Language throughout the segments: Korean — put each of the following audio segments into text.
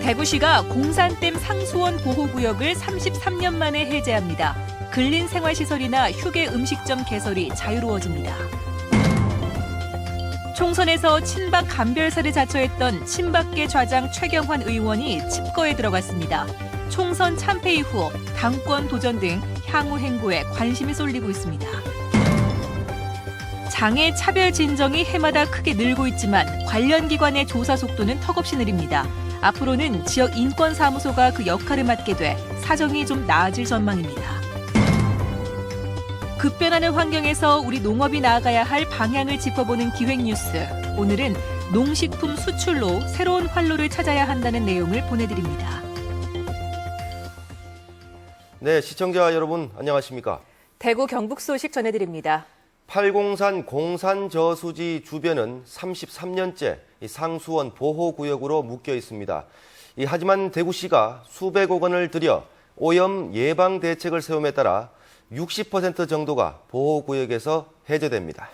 대구시가 공산댐 상수원 보호구역을 33년 만에 해제합니다. 근린생활시설이나 휴게 음식점 개설이 자유로워집니다. 총선에서 친박 간별사를 자처했던 친박계 좌장 최경환 의원이 칩거에 들어갔습니다. 총선 참패 이후 당권 도전 등 향후 행보에 관심이 쏠리고 있습니다. 장애 차별 진정이 해마다 크게 늘고 있지만 관련 기관의 조사 속도는 턱없이 느립니다. 앞으로는 지역 인권사무소가 그 역할을 맡게 돼 사정이 좀 나아질 전망입니다. 급변하는 환경에서 우리 농업이 나아가야 할 방향을 짚어보는 기획뉴스. 오늘은 농식품 수출로 새로운 활로를 찾아야 한다는 내용을 보내드립니다. 네, 시청자 여러분 안녕하십니까? 대구 경북 소식 전해드립니다. 팔공산 공산저수지 주변은 33년째 상수원 보호구역으로 묶여 있습니다. 하지만 대구시가 수백억 원을 들여 오염 예방 대책을 세움에 따라 60% 정도가 보호구역에서 해제됩니다.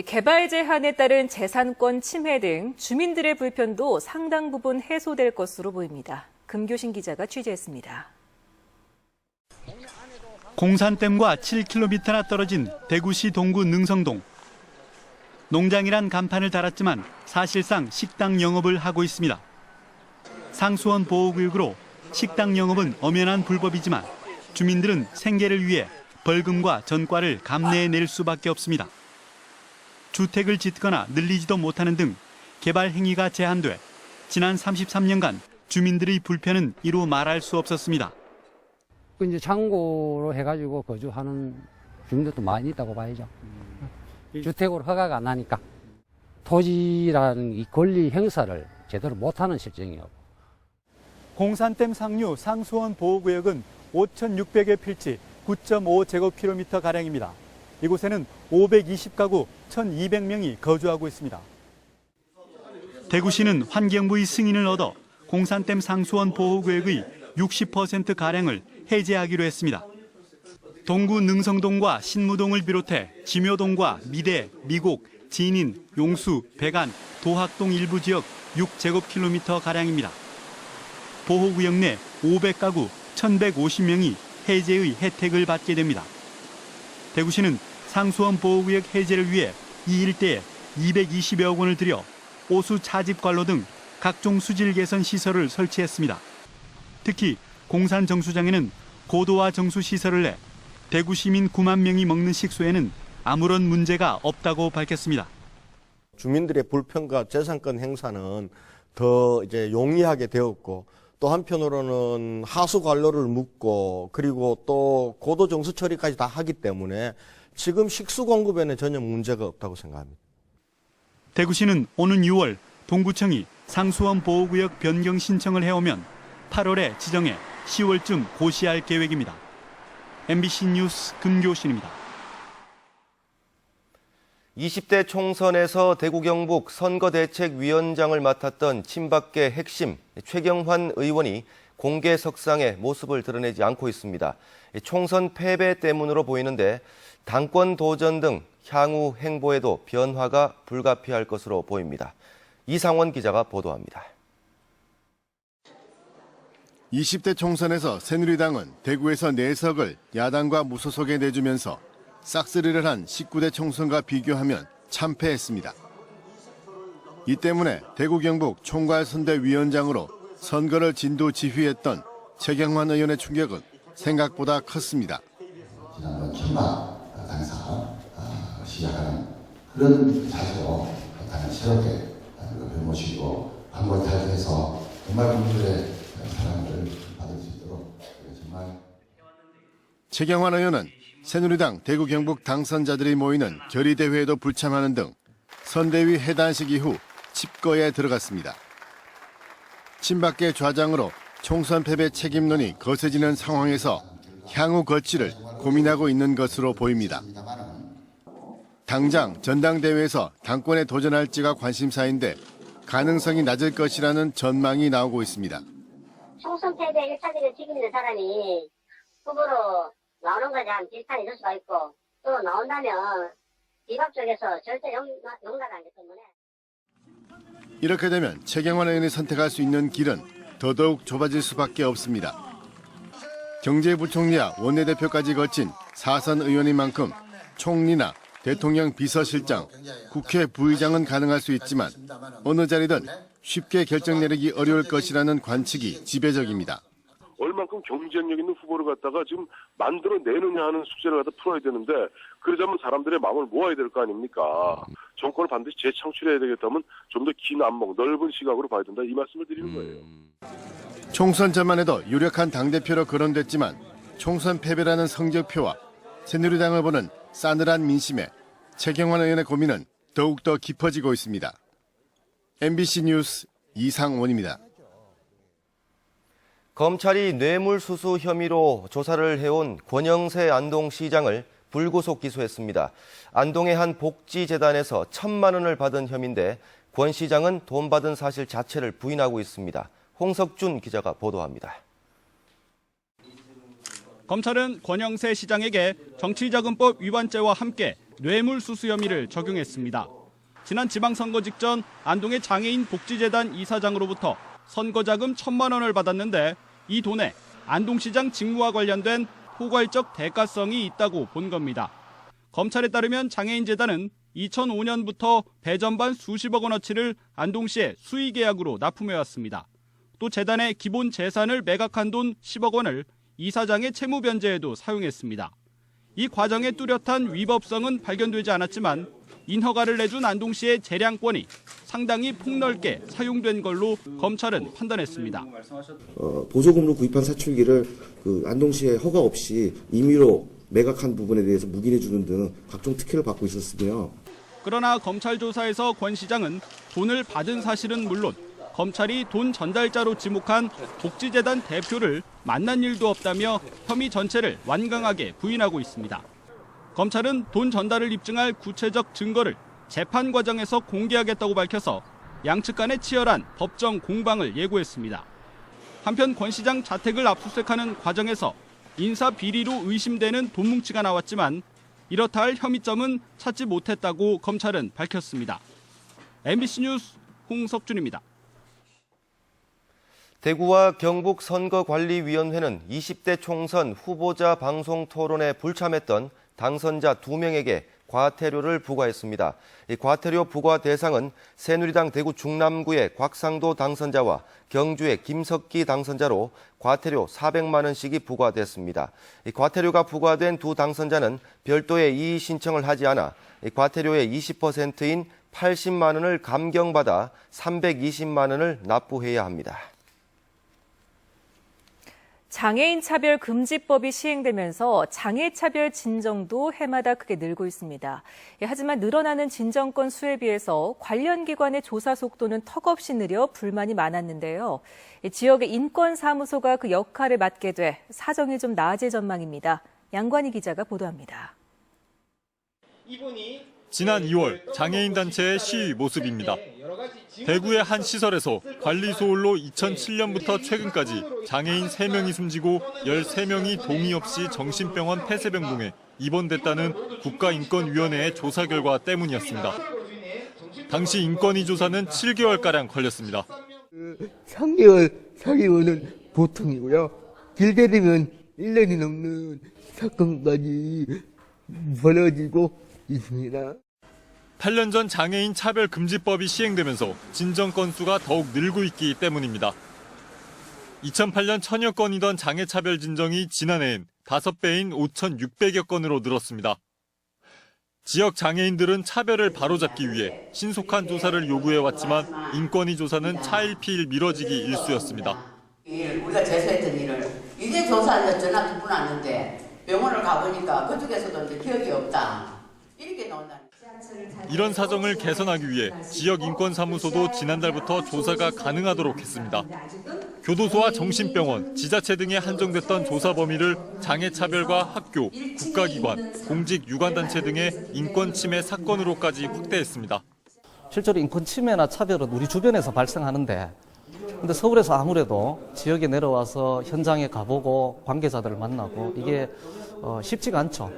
개발 제한에 따른 재산권 침해 등 주민들의 불편도 상당 부분 해소될 것으로 보입니다. 금교신 기자가 취재했습니다. 공산댐과 7km나 떨어진 대구시 동구 능성동. 농장이란 간판을 달았지만 사실상 식당 영업을 하고 있습니다. 상수원 보호구역으로 식당 영업은 엄연한 불법이지만 주민들은 생계를 위해 벌금과 전과를 감내해낼 수밖에 없습니다. 주택을 짓거나 늘리지도 못하는 등 개발 행위가 제한돼 지난 33년간 주민들의 불편은 이루 말할 수 없었습니다. 이제 창고로 해가지고 거주하는 주민들도 많이 있다고 봐야죠. 주택으로 허가가 안 나니까 토지라는 이 권리 행사를 제대로 못하는 실정이에요. 공산댐 상류 상수원 보호구역은 5,600여 필지 9.5제곱킬로미터가량입니다. 이곳에는 520가구 1,200명이 거주하고 있습니다. 대구시는 환경부의 승인을 얻어 공산댐 상수원 보호구역의 60%가량을 해제하기로 했습니다. 동구 능성동과 신무동을 비롯해 지묘동과 미대, 미곡, 진인, 용수, 백안, 도학동 일부 지역 6제곱킬로미터가량입니다. 보호구역 내 500가구 1,150명이 해제의 혜택을 받게 됩니다. 대구시는 상수원 보호구역 해제를 위해 이 일대에 220여억 원을 들여 오수 차집 관로 등 각종 수질 개선 시설을 설치했습니다. 특히 공산 정수장에는 고도화 정수 시설을 내 대구 시민 9만 명이 먹는 식수에는 아무런 문제가 없다고 밝혔습니다. 주민들의 불편과 재산권 행사는 더 용이하게 되었고 또 한편으로는 하수 관로를 묻고 그리고 또 고도 정수 처리까지 다 하기 때문에 지금 식수 공급에는 전혀 문제가 없다고 생각합니다. 대구시는 오는 6월 동구청이 상수원 보호구역 변경 신청을 해오면 8월에 지정해 10월쯤 고시할 계획입니다. MBC 뉴스 금교신입니다. 20대 총선에서 대구 경북 선거대책위원장을 맡았던 친박계 핵심 최경환 의원이 공개석상에 모습을 드러내지 않고 있습니다. 총선 패배 때문으로 보이는데 당권 도전 등 향후 행보에도 변화가 불가피할 것으로 보입니다. 이상원 기자가 보도합니다. 20대 총선에서 새누리당은 대구에서 4석을 야당과 무소속에 내주면서 싹쓸이를 한 19대 총선과 비교하면 참패했습니다. 이 때문에 대구 경북 총괄선대위원장으로 선거를 진두 지휘했던 최경환 의원의 충격은 생각보다 컸습니다. 지난번 천막 당에서 시작하는 그런 자세로 당을 새롭게 모시고 한번 탈퇴해서 정말 국민들의 사랑을 받을 수 있도록 정말. 최경환 의원은 새누리당 대구 경북 당선자들이 모이는 결의대회에도 불참하는 등 선대위 해단식 이후 칩거에 들어갔습니다. 친박계 좌장으로 총선 패배 책임론이 거세지는 상황에서 향후 거취를 고민하고 있는 것으로 보입니다. 당장 전당대회에서 당권에 도전할지가 관심사인데 가능성이 낮을 것이라는 전망이 나오고 있습니다. 총선 패배 1차적인 책임 있는 사람이 후보로 나오는 것에 대한 비판이 있을 수가 있고 또 나온다면 비박 쪽에서 절대 용납하기 때문에. 이렇게 되면 최경환 의원이 선택할 수 있는 길은 더더욱 좁아질 수밖에 없습니다. 경제부총리와 원내대표까지 거친 4선 의원인 만큼 총리나 대통령 비서실장, 국회 부의장은 가능할 수 있지만 어느 자리든 쉽게 결정 내리기 어려울 것이라는 관측이 지배적입니다. 얼만큼 경쟁력 있는 후보를 갖다가 지금 만들어내느냐 하는 숙제를 갖다 풀어야 되는데 그러자면 사람들의 마음을 모아야 될 거 아닙니까? 정권을 반드시 재창출해야 되겠다면 좀 더 긴 안목, 넓은 시각으로 봐야 된다 이 말씀을 드리는 거예요. 총선 전만 해도 유력한 당대표로 거론됐지만 총선 패배라는 성적표와 새누리당을 보는 싸늘한 민심에 최경환 의원의 고민은 더욱더 깊어지고 있습니다. MBC 뉴스 이상원입니다. 검찰이 뇌물수수 혐의로 조사를 해온 권영세 안동시장을 불구속 기소했습니다. 안동의 한 복지재단에서 1,000만 원을 받은 혐의인데 권 시장은 돈 받은 사실 자체를 부인하고 있습니다. 홍석준 기자가 보도합니다. 검찰은 권영세 시장에게 정치자금법 위반죄와 함께 뇌물수수 혐의를 적용했습니다. 지난 지방선거 직전 안동의 장애인 복지재단 이사장으로부터 선거자금 1,000만 원을 받았는데 이 돈에 안동시장 직무와 관련된 포괄적 대가성이 있다고 본 겁니다. 검찰에 따르면 장애인재단은 2005년부터 배전반 수십억 원어치를 안동시에 수의계약으로 납품해왔습니다. 또 재단의 기본 재산을 매각한 돈 10억 원을 이사장의 채무 변제에도 사용했습니다. 이 과정의 뚜렷한 위법성은 발견되지 않았지만 인허가를 내준 안동시의 재량권이 상당히 폭넓게 사용된 걸로 검찰은 판단했습니다. 보조금으로 구입한 사출기를 안동시에 허가 없이 임의로 매각한 부분에 대해서 묵인해 주는 등 각종 특혜를 받고 있었으며 그러나 검찰 조사에서 권 시장은 돈을 받은 사실은 물론 검찰이 돈 전달자로 지목한 복지재단 대표를 만난 일도 없다며 혐의 전체를 완강하게 부인하고 있습니다. 검찰은 돈 전달을 입증할 구체적 증거를 재판 과정에서 공개하겠다고 밝혀서 양측 간의 치열한 법정 공방을 예고했습니다. 한편 권 시장 자택을 압수수색하는 과정에서 인사 비리로 의심되는 돈 뭉치가 나왔지만 이렇다 할 혐의점은 찾지 못했다고 검찰은 밝혔습니다. MBC 뉴스 홍석준입니다. 대구와 경북 선거관리위원회는 20대 총선 후보자 방송 토론에 불참했던 당선자 2명에게 과태료를 부과했습니다. 이 과태료 부과 대상은 새누리당 대구 중남구의 곽상도 당선자와 경주의 김석기 당선자로 과태료 400만 원씩이 부과됐습니다. 이 과태료가 부과된 두 당선자는 별도의 이의 신청을 하지 않아 이 과태료의 20%인 80만 원을 감경받아 320만 원을 납부해야 합니다. 장애인 차별 금지법이 시행되면서 장애 차별 진정도 해마다 크게 늘고 있습니다. 하지만 늘어나는 진정 건 수에 비해서 관련 기관의 조사 속도는 턱없이 느려 불만이 많았는데요. 지역의 인권사무소가 그 역할을 맡게 돼 사정이 좀 나아질 전망입니다. 양관희 기자가 보도합니다. 지난 2월 장애인 단체의 시위 모습입니다. 대구의 한 시설에서 관리 소홀로 2007년부터 최근까지 장애인 3명이 숨지고 13명이 동의 없이 정신병원 폐쇄병동에 입원됐다는 국가인권위원회의 조사 결과 때문이었습니다. 당시 인권위 조사는 7개월가량 걸렸습니다. 3개월 사이오는 보통이고요. 길게 되면 1년이 넘는 사건까지 벌어지고 있습니다. 8년 전 장애인 차별금지법이 시행되면서 진정 건수가 더욱 늘고 있기 때문입니다. 2008년 1000여 건이던 장애차별 진정이 지난해엔 5배인 5,600여 건으로 늘었습니다. 지역 장애인들은 차별을 바로잡기 위해 신속한 조사를 요구해왔지만 인권위 조사는 차일피일 미뤄지기 일쑤였습니다. 우리가 제소했던 일을 이제 조사하려 전화 두 번 왔는데 병원을 가보니까 그쪽에서도 이제 기억이 없다. 이렇게 나온다. 이런 사정을 개선하기 위해 지역 인권사무소도 지난달부터 조사가 가능하도록 했습니다. 교도소와 정신병원, 지자체 등에 한정됐던 조사 범위를 장애차별과 학교, 국가기관, 공직 유관단체 등의 인권침해 사건으로까지 확대했습니다. 실제로 인권침해나 차별은 우리 주변에서 발생하는데 근데 서울에서 아무래도 지역에 내려와서 현장에 가보고 관계자들을 만나고 이게 쉽지가 않죠.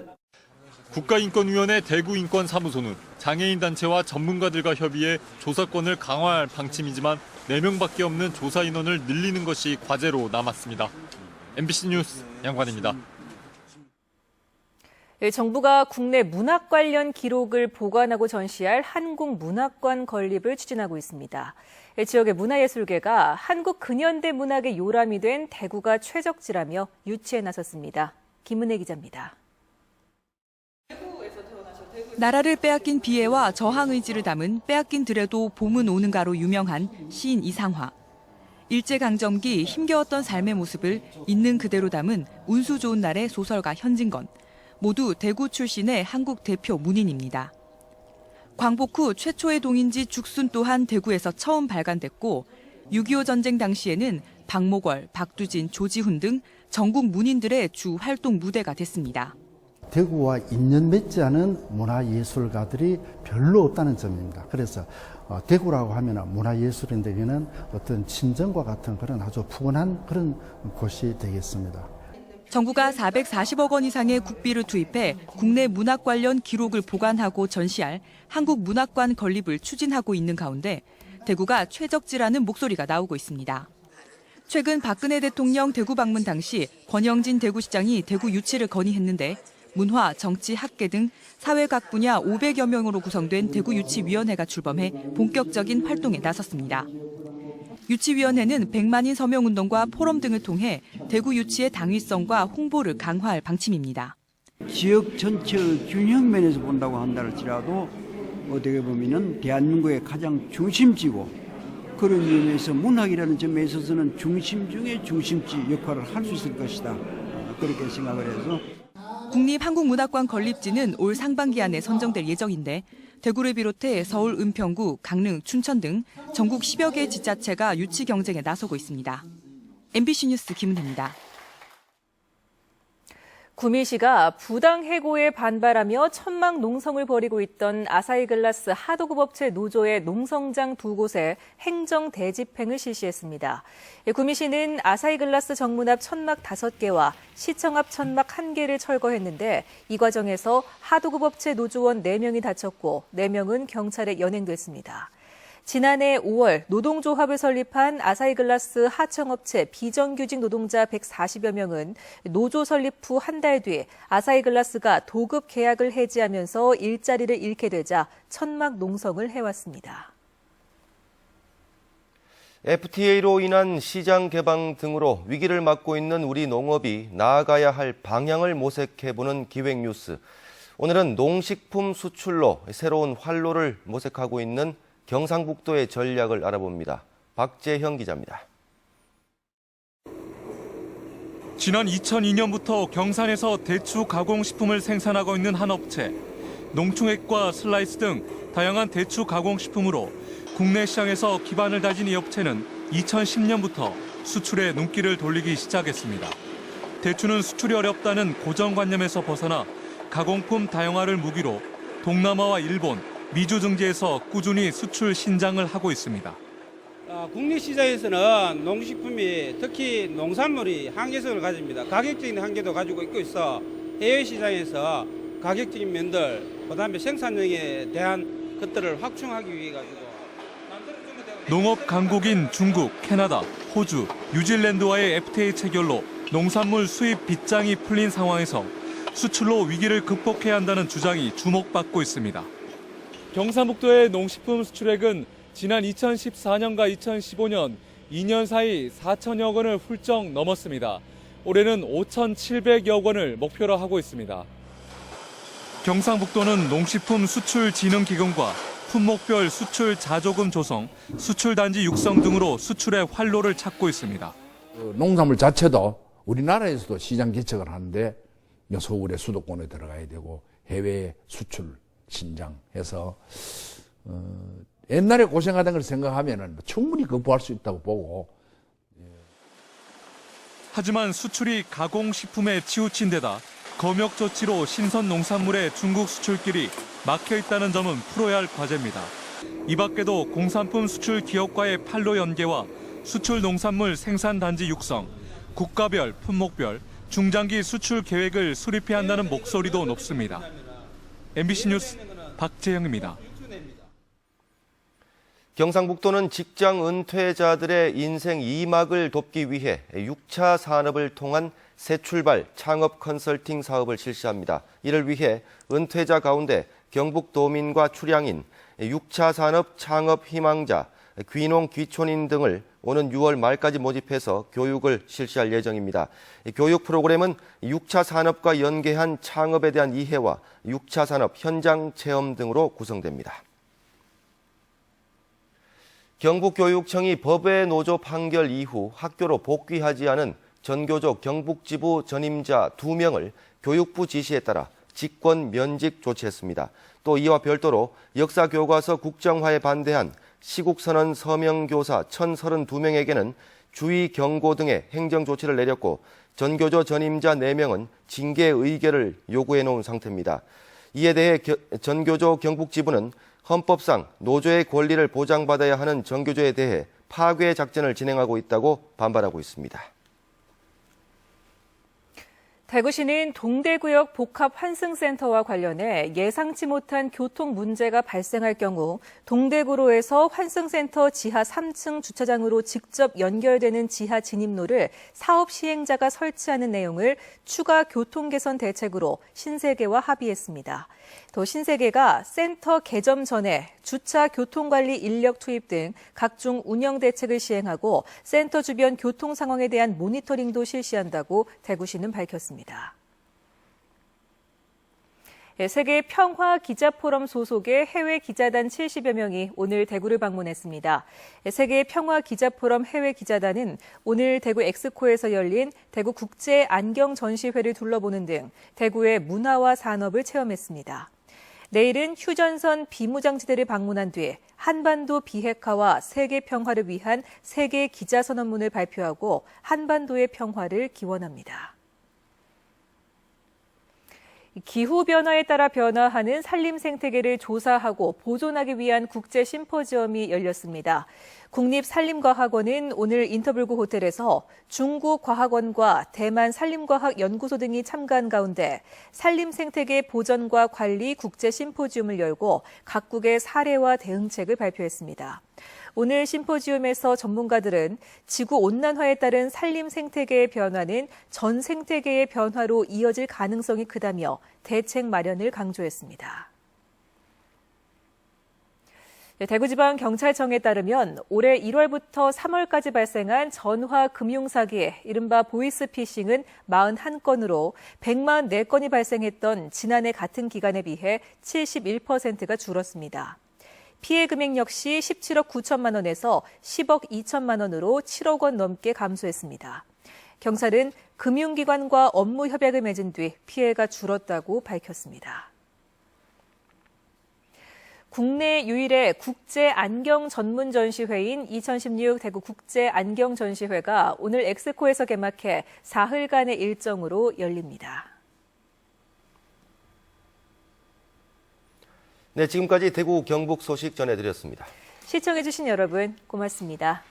국가인권위원회 대구인권사무소는 장애인 단체와 전문가들과 협의해 조사권을 강화할 방침이지만 4명밖에 없는 조사 인원을 늘리는 것이 과제로 남았습니다. MBC 뉴스 양관입니다. 정부가 국내 문학 관련 기록을 보관하고 전시할 한국문학관 건립을 추진하고 있습니다. 지역의 문화예술계가 한국 근현대 문학의 요람이 된 대구가 최적지라며 유치에 나섰습니다. 김은혜 기자입니다. 나라를 빼앗긴 비애와 저항 의지를 담은 빼앗긴 들에도 봄은 오는가로 유명한 시인 이상화. 일제강점기 힘겨웠던 삶의 모습을 있는 그대로 담은 운수 좋은 날의 소설가 현진건. 모두 대구 출신의 한국 대표 문인입니다. 광복 후 최초의 동인지 죽순 또한 대구에서 처음 발간됐고 6.25 전쟁 당시에는 박목월, 박두진, 조지훈 등 전국 문인들의 주 활동 무대가 됐습니다. 대구와 인연 맺지 않은 문화예술가들이 별로 없다는 점입니다. 그래서 대구라고 하면 문화예술인들에게는 어떤 친정과 같은 그런 아주 푸근한 그런 곳이 되겠습니다. 정부가 440억 원 이상의 국비를 투입해 국내 문학 관련 기록을 보관하고 전시할 한국문학관 건립을 추진하고 있는 가운데 대구가 최적지라는 목소리가 나오고 있습니다. 최근 박근혜 대통령 대구 방문 당시 권영진 대구시장이 대구 유치를 건의했는데 문화, 정치, 학계 등 사회 각 분야 500여 명으로 구성된 대구유치위원회가 출범해 본격적인 활동에 나섰습니다. 유치위원회는 100만인 서명운동과 포럼 등을 통해 대구 유치의 당위성과 홍보를 강화할 방침입니다. 지역 전체의 균형 면에서 본다고 한다할지라도 어떻게 보면은 대한민국의 가장 중심지고 그런 의미에서 문학이라는 점에 있어서는 중심 중에 중심지 역할을 할 수 있을 것이다. 그렇게 생각을 해서 국립한국문학관 건립지는 올 상반기 안에 선정될 예정인데 대구를 비롯해 서울, 은평구, 강릉, 춘천 등 전국 10여 개 지자체가 유치 경쟁에 나서고 있습니다. MBC 뉴스 김은혜입니다. 구미시가 부당 해고에 반발하며 천막 농성을 벌이고 있던 아사히글라스 하도급업체 노조의 농성장 2곳에 행정 대집행을 실시했습니다. 구미시는 아사히글라스 정문 앞 천막 5개와 시청 앞 천막 1개를 철거했는데 이 과정에서 하도급업체 노조원 4명이 다쳤고 4명은 경찰에 연행됐습니다. 지난해 5월 노동조합을 설립한 아사히글라스 하청업체 비정규직 노동자 140여 명은 노조 설립 후 한 달 뒤 아사히글라스가 도급 계약을 해지하면서 일자리를 잃게 되자 천막 농성을 해왔습니다. FTA로 인한 시장 개방 등으로 위기를 맞고 있는 우리 농업이 나아가야 할 방향을 모색해보는 기획뉴스. 오늘은 농식품 수출로 새로운 활로를 모색하고 있는 경상북도의 전략을 알아봅니다. 박재형 기자입니다. 지난 2002년부터 경산에서 대추 가공식품을 생산하고 있는 한 업체. 농축액과 슬라이스 등 다양한 대추 가공식품으로 국내 시장에서 기반을 다진 이 업체는 2010년부터 수출에 눈길을 돌리기 시작했습니다. 대추는 수출이 어렵다는 고정관념에서 벗어나 가공품 다양화를 무기로 동남아와 일본, 미주 등지에서 꾸준히 수출 신장을 하고 있습니다. 국내 시장에서는 농식품이 특히 농산물이 한계성을 가집니다. 가격적인 한계도 가지고 있어 해외 시장에서 가격적인 면들, 그다음에 생산력에 대한 것들을 확충하기 위해 가지고 농업 강국인 중국, 캐나다, 호주, 뉴질랜드와의 FTA 체결로 농산물 수입 빗장이 풀린 상황에서 수출로 위기를 극복해야 한다는 주장이 주목받고 있습니다. 경상북도의 농식품 수출액은 지난 2014년과 2015년 2년 사이 4천여 원을 훌쩍 넘었습니다. 올해는 5,700여 원을 목표로 하고 있습니다. 경상북도는 농식품 수출진흥기금과 품목별 수출 자조금 조성, 수출단지 육성 등으로 수출의 활로를 찾고 있습니다. 농산물 자체도 우리나라에서도 시장 개척을 하는데 서울의 수도권에 들어가야 되고 해외 수출 신장해서 옛날에 고생하던 걸 생각하면 충분히 극복할 수 있다고 보고. 하지만 수출이 가공식품에 치우친 데다 검역 조치로 신선 농산물의 중국 수출길이 막혀 있다는 점은 풀어야 할 과제입니다. 이 밖에도 공산품 수출 기업과의 판로 연계와 수출 농산물 생산단지 육성, 국가별, 품목별, 중장기 수출 계획을 수립해야 한다는 목소리도 높습니다. MBC 뉴스 박재영입니다. 경상북도는 직장 은퇴자들의 인생 2막을 돕기 위해 6차 산업을 통한 새 출발 창업 컨설팅 사업을 실시합니다. 이를 위해 은퇴자 가운데 경북도민과 출향인, 6차 산업 창업 희망자, 귀농 귀촌인 등을 오는 6월 말까지 모집해서 교육을 실시할 예정입니다. 교육 프로그램은 6차 산업과 연계한 창업에 대한 이해와 6차 산업 현장 체험 등으로 구성됩니다. 경북교육청이 법외 노조 판결 이후 학교로 복귀하지 않은 전교조 경북지부 전임자 2명을 교육부 지시에 따라 직권 면직 조치했습니다. 또 이와 별도로 역사교과서 국정화에 반대한 시국선언 서명교사 1,032명에게는 주의 경고 등의 행정조치를 내렸고 전교조 전임자 4명은 징계 의결을 요구해 놓은 상태입니다. 이에 대해 전교조 경북지부는 헌법상 노조의 권리를 보장받아야 하는 전교조에 대해 파괴 작전을 진행하고 있다고 반발하고 있습니다. 대구시는 동대구역 복합환승센터와 관련해 예상치 못한 교통 문제가 발생할 경우 동대구로에서 환승센터 지하 3층 주차장으로 직접 연결되는 지하 진입로를 사업 시행자가 설치하는 내용을 추가 교통 개선 대책으로 신세계와 합의했습니다. 또 신세계가 센터 개점 전에 주차 교통관리 인력 투입 등 각종 운영 대책을 시행하고 센터 주변 교통 상황에 대한 모니터링도 실시한다고 대구시는 밝혔습니다. 세계 평화 기자 포럼 소속의 해외 기자단 70여 명이 오늘 대구를 방문했습니다. 세계 평화 기자 포럼 해외 기자단은 오늘 대구 엑스코에서 열린 대구 국제 안경 전시회를 둘러보는 등 대구의 문화와 산업을 체험했습니다. 내일은 휴전선 비무장지대를 방문한 뒤 한반도 비핵화와 세계 평화를 위한 세계 기자 선언문을 발표하고 한반도의 평화를 기원합니다. 기후변화에 따라 변화하는 산림 생태계를 조사하고 보존하기 위한 국제 심포지엄이 열렸습니다. 국립산림과학원은 오늘 인터블구 호텔에서 중국 과학원과 대만 산림과학연구소 등이 참가한 가운데 산림 생태계 보전과 관리 국제 심포지엄을 열고 각국의 사례와 대응책을 발표했습니다. 오늘 심포지엄에서 전문가들은 지구온난화에 따른 산림 생태계의 변화는 전 생태계의 변화로 이어질 가능성이 크다며 대책 마련을 강조했습니다. 대구지방경찰청에 따르면 올해 1월부터 3월까지 발생한 전화 금융사기, 이른바 보이스피싱은 41건으로 144건이 발생했던 지난해 같은 기간에 비해 71%가 줄었습니다. 피해 금액 역시 17억 9천만 원에서 10억 2천만 원으로 7억 원 넘게 감소했습니다. 경찰은 금융기관과 업무 협약을 맺은 뒤 피해가 줄었다고 밝혔습니다. 국내 유일의 국제 안경 전문 전시회인 2016 대구 국제 안경 전시회가 오늘 엑스코에서 개막해 사흘간의 일정으로 열립니다. 네, 지금까지 대구 경북 소식 전해드렸습니다. 시청해주신 여러분 고맙습니다.